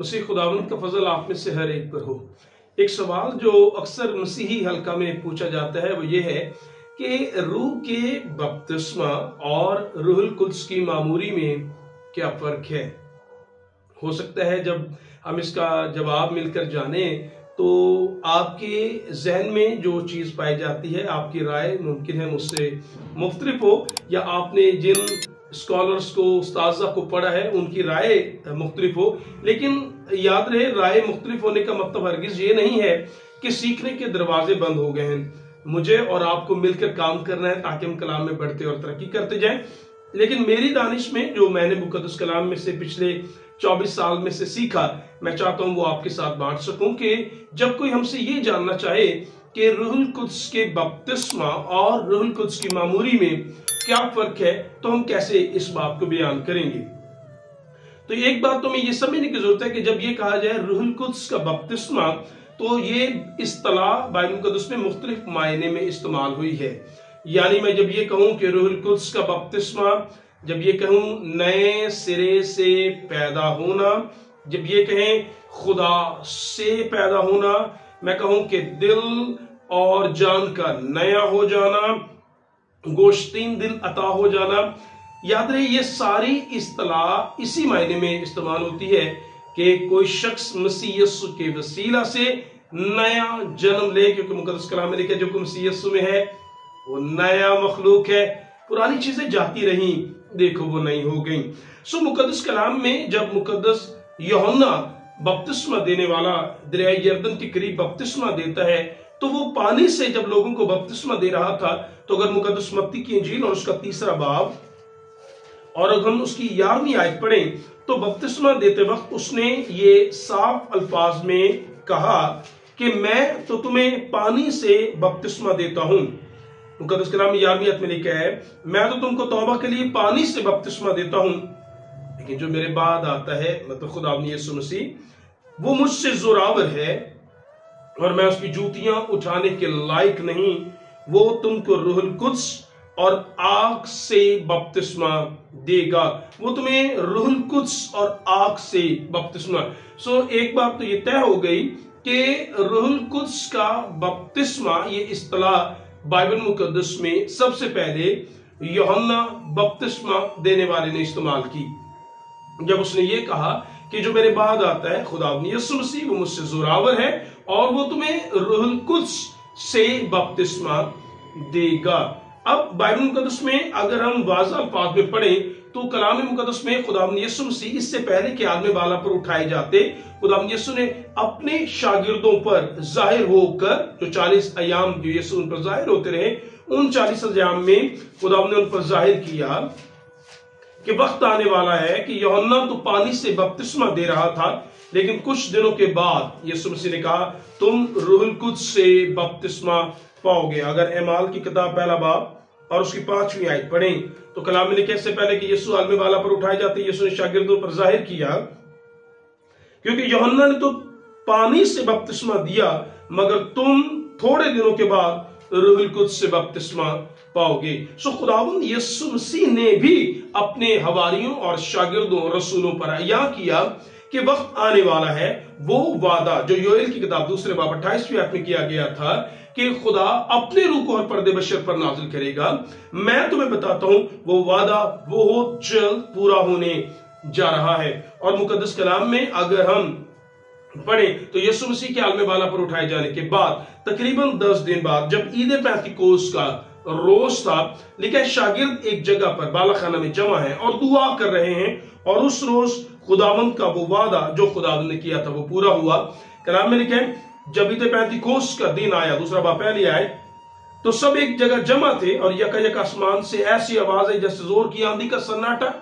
मसीह खुदावंद का फजल आप में से हर एक पर हो। एक सवाल जो अक्सर मसीही हल्का में पूछा जाता है वो ये है कि रूह के बपतिस्मा और रूहुल कुद्स की मामूरी में क्या फर्क है। हो सकता है जब हम इसका जवाब मिलकर जाने तो आपके जहन में जो चीज पाई जाती है, आपकी राय मुमकिन है मुझसे मुख्तलिफ हो, या आपने जिन स्कॉलर्स को, उस्ताज़ा को पढ़ा है उनकी राय मुख्तलिफ हो। लेकिन याद रहे, राय मुख्तलिफ होने का मतलब हरगिज ये नहीं है कि सीखने के दरवाजे बंद हो गए हैं। मुझे और आपको मिलकर काम करना है ताकि हम कलाम में बढ़ते और तरक्की करते जाएं। लेकिन मेरी दानिश में जो मैंने मुकद्दस कलाम में से पिछले 24 साल में से सीखा, मैं चाहता हूं वो आपके साथ बांट सकूं कि जब कोई हमसे ये जानना चाहे कि रूहुल कुद्स के बपतिस्मा और रूहुल कुद्स की मामूरी में क्या फर्क है, तो हम कैसे इस बात को बयान करेंगे। तो एक बात तो मैं ये समझने की जरूरत है कि जब ये कहा जाए रूहुल कुद्स का बपतिस्मा, तो ये इस्तिलाह बाइबल मुकद्दस में मुख्तलिफ मायने में इस्तेमाल हुई है। यानी मैं जब ये कहूं कि रूहुल कुद्स का बपतिस्मा, जब ये कहूं नए सिरे से पैदा होना, जब ये कहें खुदा से पैदा होना, मैं कहूं कि दिल और जान का नया हो जाना, गोश्तीन दिल अता हो जाना, याद रहे ये सारी इस्तिलाह इसी मायने में इस्तेमाल होती है कि कोई शख्स मसीह यीशु के वसीला से नया जन्म ले, क्योंकि मुकद्दस कलाम में लिखा है जो कोई मसीह यीशु में है वो नया मखलूक है, पुरानी चीजें जाती रही, देखो वो नई हो गई। सो मुकद्दस कलाम में जब मुकद्दस यूहन्ना बपतिस्मा देने वाला दरिया यरदन के करीब बपतिस्मा देता है, तो वो पानी से जब लोगों को बपतिस्मा दे रहा था, तो अगर मुकद्दस मत्ती की इंजील और उसका 3रा बाब और अगर हम उसकी 11वीं आयत पढ़ें, तो बपतिस्मा देते वक्त उसने ये साफ अल्फाज में कहा कि मैं तो तुम्हें पानी से बपतिस्मा देता हूं। मुकद्दस कलाम में 11वीं आयत में लिखा है, मैं तो तुमको तौबा के लिए पानी से बपतिस्मा देता हूं, लेकिन जो मेरे बाद आता है, मतलब खुदा यीशु मसीह, वो मुझसे जोरावर है और मैं उसकी जूतियां उठाने के लायक नहीं। वो तुमको रूहुल कुद्स और आग से बपतिस्मा देगा। वो तुम्हें रूहुल कुद्स और आग से बपतिस्मा। सो एक बात तो ये तय हो गई कि रूहुल कुद्स का बपतिस्मा, ये इस्तिलाह बाइबल मुकद्दस में सबसे पहले यूहन्ना बपतिस्मा देने वाले ने इस्तेमाल की, जब उसने ये कहा कि जो मेरे बाद आता है खुदा यीशु मसीह, वो मुझसे जोरावर है और वो तुम्हें रूहुल कुद्स से बपतिस्मा देगा। अब बाइबल मुकद्दस में अगर हम वाज़ह अल्फाज में पढ़ें तो कलाम मुकद्दस में खुदा यीशु मसीह इससे पहले कि आदमी बाला पर उठाए जाते, खुदा यीशु ने अपने शागिर्दों पर जाहिर होकर, जो 40 अयाम जो यीशु उन पर जाहिर होते रहे, उन 40 अयाम में खुदा ने उन पर जाहिर किया कि वक्त आने वाला है कि यूहन्ना तो पानी से बपतिस्मा दे रहा था, लेकिन कुछ दिनों के बाद यीशु मसीह ने कहा तुम रूहुल कुद्स से बपतिस्मा पाओगे। अगर एमाल की किताब 1 बाब और उसकी 5वीं आयत पढ़ें तो कलाम में लिखे, इससे पहले कि यीशु आलमी वाला पर उठाए जाते, यीशु ने शागिर्दों पर जाहिर किया, क्योंकि यूहन्ना ने तो पानी से बपतिस्मा दिया, मगर तुम थोड़े दिनों के बाद रूहुल कुद्स से बपतिस्मा पाओगे। सो खुदावंद यीशु मसीह ने भी अपने हवारियों और शागिर्दों रसूलों पर अया किया कि वक्त आने वाला है, वो वादा जो योएल की किताब 2 बाब 28वीं आयत में किया गया था कि खुदा अपने रूह को हर पर्दे बशर पर नाजिल करेगा। मैं तुम्हें बताता हूं वो वादा बहुत जल्द पूरा होने जा रहा है। और मुकद्दस कलाम में अगर हम पढ़े तो यीशु मसीह के आलमे बाला पर उठाए जाने के बाद तकरीबन 10 दिन बाद, जब ईद पैंतीकोस का रोज था, लिखा शागिर्द एक जगह पर बालाखाना में जमा है और दुआ कर रहे हैं, और उस रोज खुदावंद का वो वादा जो खुदावंद ने किया था वो पूरा हुआ। कलाम में लिखा है जब ईद पैंतीकोस का दिन आया, 2 बाब 1 आए, तो सब एक जगह जमा थे और यकायक आसमान से ऐसी आवाज आई जैसे जोर की आंधी का सन्नाटा।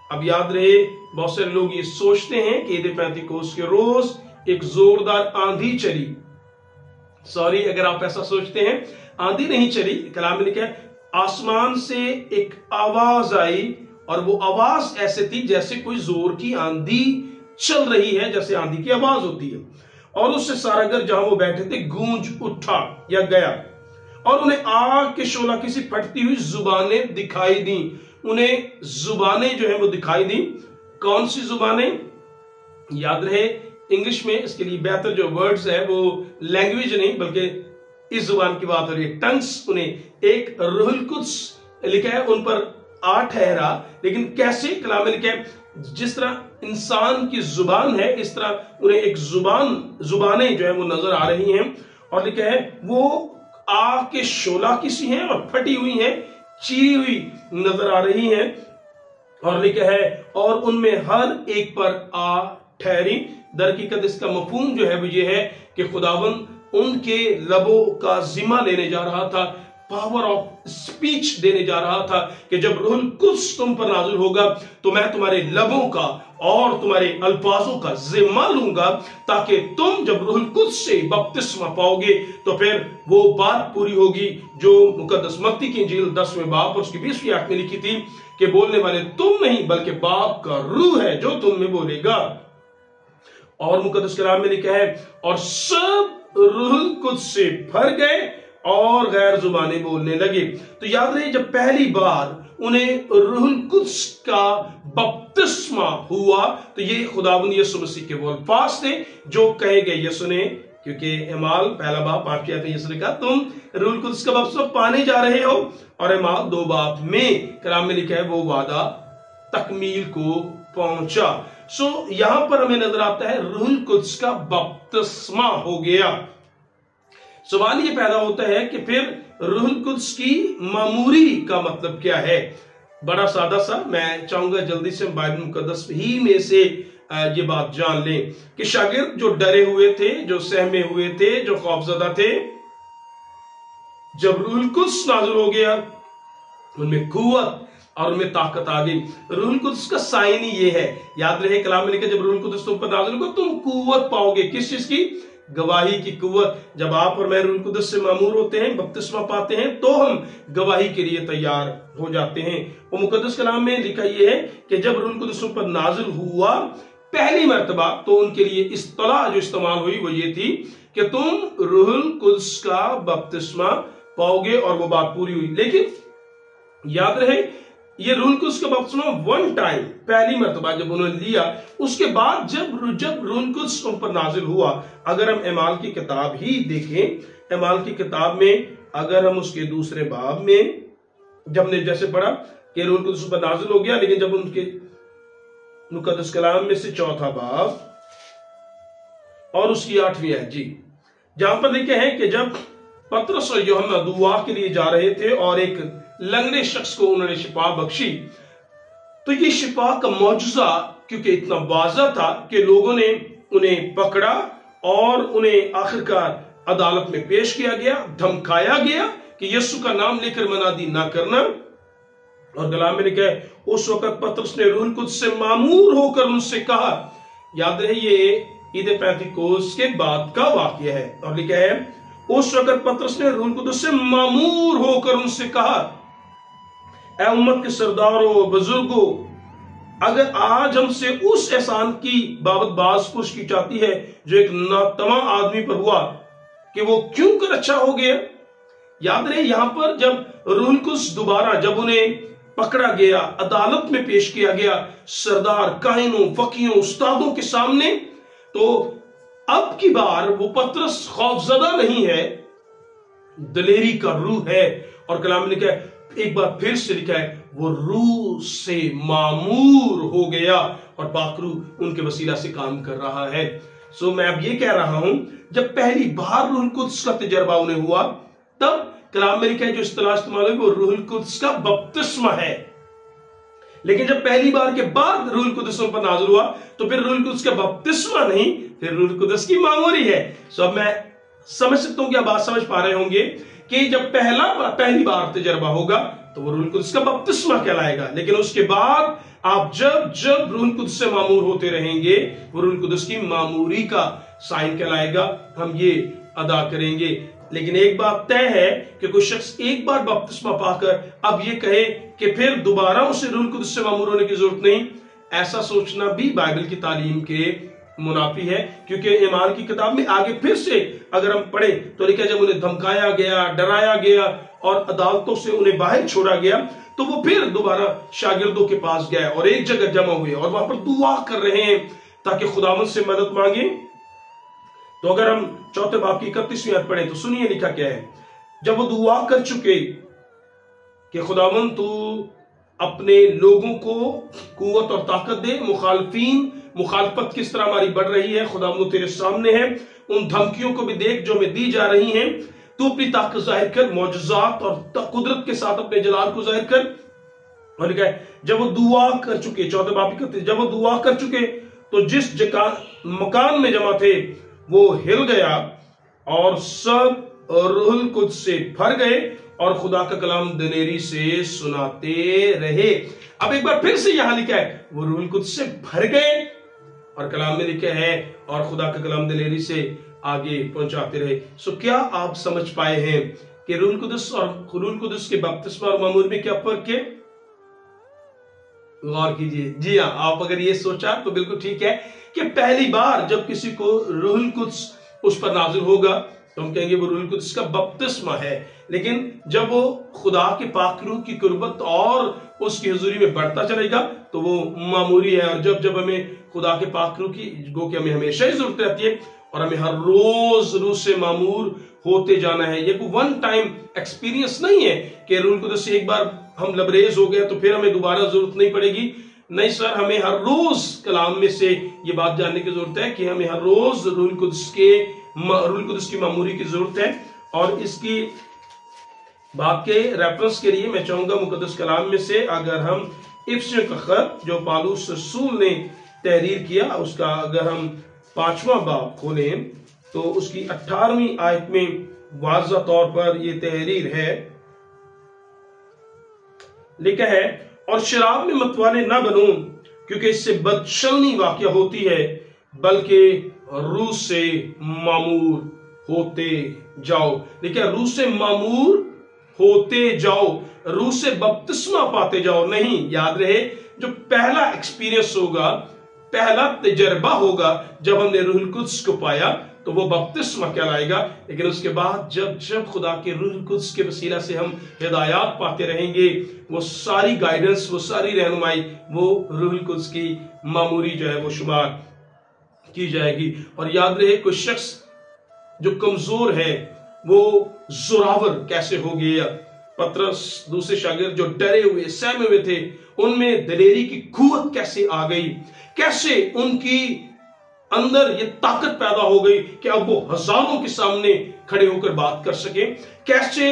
अब याद रहे, बहुत सारे लोग ये सोचते हैं कि ईद पैंतीकोस के रोज एक जोरदार आंधी चली। सॉरी, अगर आप ऐसा सोचते हैं, आंधी नहीं चली। कलाम में लिखा है आसमान से एक आवाज आई और वो आवाज ऐसे थी जैसे कोई जोर की आंधी चल रही है, जैसे आंधी की आवाज होती है, और उससे सारा घर जहां वो बैठे थे गूंज उठा या गया, और उन्हें आग के शोला किसी फटती हुई जुबानें दिखाई दी। उन्हें जुबानें जो है वो दिखाई दी। कौन सी जुबानें? याद रहे इंग्लिश में इसके लिए बेहतर जो वर्ड्स है वो लैंग्वेज नहीं बल्कि इस जुबान की बात हो रही है, टंग्स। उन्हें एक रूहुल कुद्स लिखा है, उन पर आ ठहरा। लेकिन कैसे? कलाम में लिखा है जिस तरह इंसान की जुबान है इस तरह उन्हें एक जुबानें जो है वो नजर आ रही हैं। और लिखा है वो आग के शोला की सी हैं और फटी हुई हैं, चीरी हुई नजर आ रही हैं। और लिखा है और उनमें हर एक पर आ ठहरी। दर हकीकत इसका मफहूम जो है वो ये है कि खुदावन उनके लबों का जिम्मा लेने जा रहा था, पावर ऑफ स्पीच देने जा रहा था कि जब रूहुल कुद्स तुम पर नाज़िल होगा तो मैं तुम्हारे लबों का और तुम्हारे अल्फाजों का जिम्मा लूंगा, ताकि तुम जब रूहुल कुद्स से बपतिस्मा पाओगे तो फिर वो बात पूरी होगी जो मुकद्दस मत्ती की इंजील 10वें बाब और उसकी 20वीं आयत में लिखी थी कि बोलने वाले तुम नहीं बल्कि बाप का रूह है जो तुम में बोलेगा। और मुकद्दस कलाम में लिखा है और सब रूहुल कुद्स से भर गए और गैर जुबानी बोलने लगे। तो याद रहे जब पहली बार उन्हें रूहुल कुद्स का बपतिस्मा हुआ तो ये खुदावंद यीशु मसीह के वो अल्फाज थे जो कहे गए यीशु ने, क्योंकि एमाल पहला बाब 5 आयत में यीशु ने कहा तुम रूहुल कुद्स का बपतिस्मा पाने जा रहे हो, और एमाल 2 बाब में कलाम में लिखा है वो वादा तकमील को पहुंचा। सो यहां पर हमें नजर आता है रूहुल कुद्स का बपतिस्मा हो गया। सवाल ये पैदा होता है कि फिर रूहुल कुद्स की मामूरी का मतलब क्या है? बड़ा सादा सा, मैं चाहूंगा जल्दी से बाइबल मुकद्दस ही में से ये बात जान लें कि शागिर्द जो डरे हुए थे, जो सहमे हुए थे, जो खौफजदा थे, जब रूहुल कुद्स नाज़िल हो गया उनमें कुव्वत और उनमें ताकत आ गई। रूहुल कुद्स का साइन ही ये है, याद रहे कलाम में लिखा जब रूहुल कुद्स तुम पर नाज़िल होगा तुम कुव्वत पाओगे। किस चीज की? गवाही की कुव्वत। जब आप और मैं रूहुल कुद्स से मामूर होते हैं, बपतिस्मा पाते हैं, तो हम गवाही के लिए तैयार हो जाते हैं। वो मुकद्दस कलाम में लिखा यह है कि जब रूहुल कुद्स पर नाज़िल हुआ पहली मर्तबा तो उनके लिए इस्तला जो इस्तेमाल हुई वो ये थी कि तुम रूहुल कुद्स का बपतिस्मा पाओगे, और वो बात पूरी हुई। लेकिन याद रहे ये रूहुल कुद्स का बपतिस्मा वन टाइम, पहली मर्तबा जब उन्होंने लिया, उसके बाद जब रूहुल कुद्स उन पर नाजिल हुआ, अगर हम एमाल की किताब ही देखें, एमाल की किताब में अगर हम उसके 2 बाब में जब हमने जैसे पढ़ा कि रूहुल कुद्स पर नाजिल हो गया, लेकिन जब उनके मुकद्दस कलाम में से 4 बाब और उसकी 8वीं आयत जी, जहां पर लिखे हैं कि जब पतरस और यूहन्ना दुआ के लिए जा रहे थे और एक लंगड़े शख्स को उन्होंने शिफा बख्शी, तो ये शिफा का मौजूजा क्योंकि इतना वाज़ा था कि लोगों ने उन्हें पकड़ा और उन्हें आखिरकार अदालत में पेश किया गया, धमकाया गया कि यीशु का नाम लेकर मनादी ना करना। और कलाम में लिखा है उस वक्त पतरस ने रूहुल कुद्स से मामूर होकर उनसे कहा, याद रहे ये ईद पेंतिकोस्त के बाद का वाकया है, और लिखा है उस वक्त पतरस ने रूहुल कुद्स से मामूर होकर उनसे कहा, ऐ उम्मत के सरदारों बुजुर्गों, अगर आज हमसे उस एहसान की बाबत बात पूछ की जाती है जो एक नातमा आदमी पर हुआ कि वो क्यों कर अच्छा हो गया। याद रहे यहां पर जब रूहुल कुद्स दोबारा जब उन्हें पकड़ा गया, अदालत में पेश किया गया सरदार, काहिनों, फकीयों, उस्तादों के सामने, तो अब की बार वो पतरस खौफजदा नहीं है, दलेरी का रूह है। और कलाम में लिखा है, एक बार फिर से लिखा है, वो रूह से मामूर हो गया और पाकरू उनके वसीला से काम कर रहा है। सो मैं अब ये कह रहा हूं, जब पहली बार रूहुल कुद्स का तजर्बा उन्हें हुआ, तब कलाम में लिखा है जो इस्तिलाह इस्तेमाल हुई वो रूहुल कुद्स का बपतिस्मा है। लेकिन जब पहली बार के बाद रूहुल कुद्स पर नाज़िल हुआ तो फिर रूहुल कुद्स का बपतिस्मा नहीं, फिर रूहुल कुद्स की मामूरी है। सो अब मैं समझ सकता हूं कि आप बात समझ पा रहे होंगे कि जब पहली बार तजर्बा होगा तो वो रूहुल कुद्स का बपतिस्मा कहलाएगा, लेकिन उसके बाद आप जब रूहुल कुद्स से मामूर होते रहेंगे वो रूहुल कुद्स की मामूरी का साइन कहलाएगा, हम ये अदा करेंगे। लेकिन एक बात तय है कि कोई शख्स एक बार बपतिस्मा पाकर अब ये कहे कि फिर दोबारा उसे रूहुल कुद्स से मामूर होने की जरूरत नहीं, ऐसा सोचना भी बाइबल की तालीम के मुनाफी है। क्योंकि एमाल की किताब में आगे फिर से अगर हम पढ़ें तो लिखा जब उन्हें धमकाया गया, डराया गया और अदालतों से उन्हें बाहर छोड़ा गया, तो वो फिर दोबारा शागिर्दों के पास गए और एक जगह जमा हुए और वहां पर दुआ कर रहे हैं ताकि खुदावंद से मदद मांगे। तो अगर हम चौथे बाब की 31वीं आयत पढ़े तो सुनिए लिखा क्या है। जब वो दुआ कर चुके कि खुदावंद तू अपने लोगों को कुव्वत और ताकत दे, मुखालफत किस तरह हमारी बढ़ रही है, खुदावंद तेरे सामने है, उन धमकियों को भी देख जो हमें दी जा रही हैं, तू अपनी ताकत जाहिर कर, मौजज़ात और कुदरत के साथ अपने जलाल को जाहिर कर। और लिखा है जब वो दुआ कर चुके, चौथे बाब की, जब वो दुआ कर चुके तो जिस मकान में जमा थे वो हिल गया और सब रूहुल कुद्स से भर गए और खुदा का कलाम दिलेरी से सुनाते रहे। अब एक बार फिर से यहां लिखा है वो रूहुल कुद्स से भर गए और कलाम में लिखा है और खुदा का कलाम दिलेरी से आगे पहुंचाते रहे। सो क्या आप समझ पाए हैं कि रूहुल कुद्स और रूहुल कुद्स के बपतिस्मा और मामूर में क्या फर्क है? गौर कीजिए। जी हाँ, आप अगर ये सोचा तो बिल्कुल ठीक है कि पहली बार जब किसी को रूहुल कुद्स उस पर नाजिल होगा तो हम कहेंगे वो रूहुल कुद्स का बपतिस्मा है। लेकिन जब वो खुदा के पाक रूह की कुर्बत और उसकी हुजूरी में बढ़ता चलेगा तो वो मामूरी है। और जब जब हमें खुदा के पाक रूह की गो कि हमें हमेशा ही जरूरत रहती है और हमें हर रोज रूह से मामूर होते जाना है। ये कोई वन टाइम एक्सपीरियंस नहीं है कि रूहुल कुद्स से एक बार हम लबरेज हो गए तो फिर हमें दोबारा जरूरत नहीं पड़ेगी। नहीं सर, हमें हर रोज कलाम में से ये बात जानने की जरूरत है कि हमें हर रोज रूहुल कुद्स की मामूरी की जरूरत है। और इसकी बात के रेफरेंस के लिए मैं चाहूंगा मुकद्दस कलाम में से अगर हम इफ्सियों का खत जो पालूस रसूल ने तहरीर किया उसका अगर हम 5वां बाब खोलें तो उसकी 18वीं आयत में वाज़ह तौर पर यह तहरीर है। लिखा है और शराब में मतवाले ना बनो क्योंकि इससे बदचलनी वाक़या होती है, बल्कि रूह से मामूर होते जाओ। लिखा है रूह से मामूर होते जाओ, रूह से बपतिस्मा पाते जाओ। नहीं, याद रहे जो पहला एक्सपीरियंस होगा, पहला तजर्बा होगा जब हमने रूहुल कुद्स को पाया तो वो बपतिस्मा कहलाएगा। लेकिन उसके बाद जब जब खुदा के रूहुल कुद्स के वसीला से हम हिदायत पाते रहेंगे, वो सारी गाइडेंस, वो सारी रहनुमाई, वो रूहुल कुद्स की मामूरी जो है वो शुमार की जाएगी। और याद रहे कोई शख्स जो कमजोर है वो जोरावर कैसे हो गया। पतरस दूसरे शागिर्द जो डरे हुए सहमे हुए थे उनमें दिलेरी की कुव्वत कैसे आ गई, कैसे उनकी अंदर ये ताकत पैदा हो गई कि अब वो हजारों के सामने खड़े होकर बात कर सके। कैसे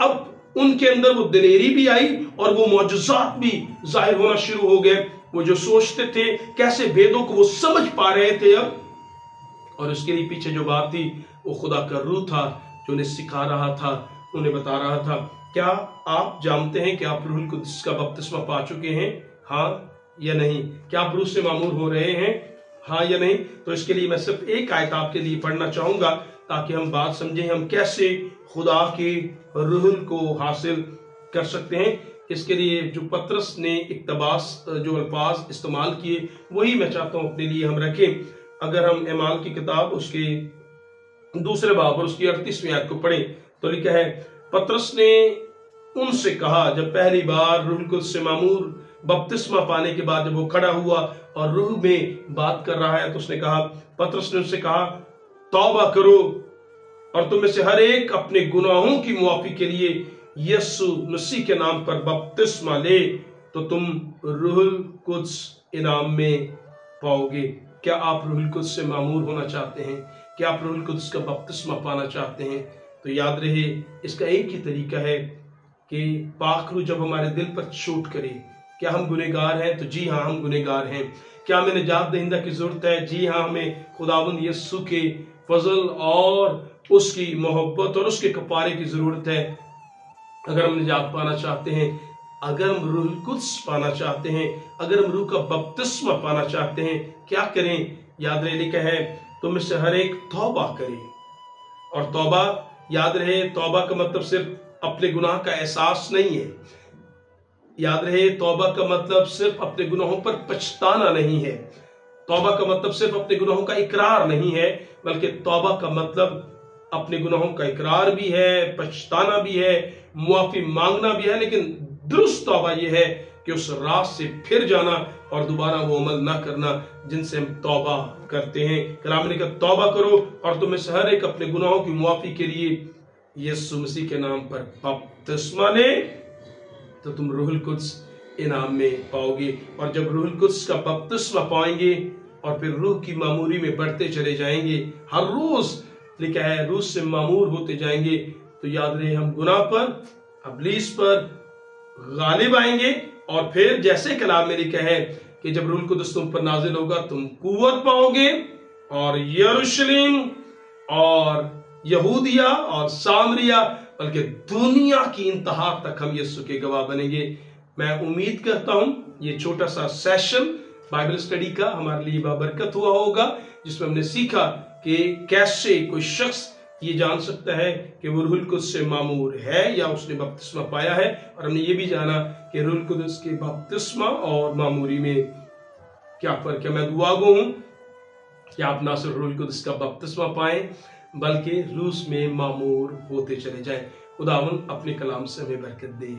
अब उनके अंदर वो दिलेरी भी आई और वो मौजज़ात भी जाहिर होना शुरू हो गए। वो जो सोचते थे कैसे भेदों को वो समझ पा रहे थे अब। और उसके लिए पीछे जो बात थी वो खुदा का रूह था जो उन्हें सिखा रहा था, उन्हें बता रहा था। क्या आप जानते हैं कि आप रूहुल कुद्स का बपतिस्मा पा चुके हैं? हाँ या नहीं? क्या आप रूह से मामूर हो रहे हैं? हाँ या नहीं? तो इसके लिए मैं सिर्फ एक आयत आपके लिए पढ़ना चाहूंगा ताकि हम बात समझें हम कैसे खुदा के रूहुल को हासिल कर सकते हैं। इसके लिए जो पतरस ने इक्तबास जो अल्फाज इस्तेमाल किए वही मैं चाहता हूं अपने लिए हम रखें। अगर हम एमाल की किताब उसके 2 बाब और उसकी 38वीं आयत को पढ़ें तो लिखा है पतरस ने उनसे कहा, जब पहली बार रूहुल कुद्स से मामूर बपतिस्मा पाने के बाद जब वो खड़ा हुआ और रूह में बात कर रहा है तो उसने कहा, पतरस ने उससे कहा तौबा करो और तुम में से हर एक अपने गुनाहों की मुआफी के लिए यीशु मसीह के नाम पर बपतिस्मा ले तो तुम रूहुल कुद्स इनाम में पाओगे। क्या आप रूहुल कुद्स से मामूर होना चाहते हैं? क्या आप रूहुल कुद्स का बपतिस्मा पाना चाहते हैं? तो याद रहे इसका एक ही तरीका है कि पाक रूह जब हमारे दिल पर चोट करे। क्या हम गुनहगार हैं? तो जी हाँ, हम गुनहगार हैं। क्या हमें निजात दहिंदा की जरूरत है? जी हाँ, हमें खुदावंद यीशु के फजल और उसकी मोहब्बत और उसके कपारे की जरूरत है। अगर हम निजात पाना चाहते हैं, अगर हम रूहुल कुद्स पाना चाहते हैं, अगर हम रूह का बपतिस्मा पाना चाहते हैं, क्या करें? याद रहे लिखा है तुम इससे हर एक तौबा करे। और तौबा, याद रहे तौबा का मतलब सिर्फ अपने गुनाह का एहसास नहीं है। याद रहे तौबा का मतलब सिर्फ अपने गुनाहों पर पछताना नहीं है। तौबा का मतलब सिर्फ अपने गुनाहों का इकरार नहीं है, बल्कि तौबा का मतलब अपने गुनाहों का इकरार भी है, पछताना भी है, मुआफी मांगना भी है। लेकिन दुरुस्त तौबा यह है कि उस रात से फिर जाना और दोबारा वो अमल ना करना जिनसे हम तौबा करते हैं। कलाम ने कहा तौबा करो और तुम में हर एक अपने गुनाहों की मुआफी के लिए यीशु मसीह के नाम पर बपतिस्मा ले, तो तुम रूहुल कुद्स इनाम में पाओगे। और जब रूहुल कुद्स का बपतिस्मा पाएंगे और फिर रूह की मामूरी में बढ़ते चले जाएंगे, हर रोज लिखा है रूह से मामूर होते जाएंगे, तो याद रहे हम गुनाह पर, अबलीस पर गालिब आएंगे। और फिर जैसे कलाम में लिखा है कि जब रूहुल कुद्स तुम पर नाजिल होगा तुम कुव्वत पाओगे और यरूशलेम और यहूदिया और सामरिया बल्कि दुनिया की इंतहा तक हम यीशु के गवाह बनेंगे। मैं उम्मीद करता हूं ये छोटा सा सेशन बाइबल स्टडी का हमारे लिए बाबरकत हुआ होगा, जिसमें हमने सीखा कि कैसे कोई शख्स ये जान सकता है कि वो रूहुल कुद्स से मामूर है या उसने बपतिस्मा पाया है। और हमने ये भी जाना कि रूहुल कुद्स के बपतिस्मा और मामूरी में क्या फर्क है। मैं दुआगो हूं कि आप ना सिर्फ रूहुल कुद्स का बपतिस्मा पाएं बल्कि रूस में मामूर होते चले जाएं। खुदावंद अपने कलाम से हमें बरकत दे।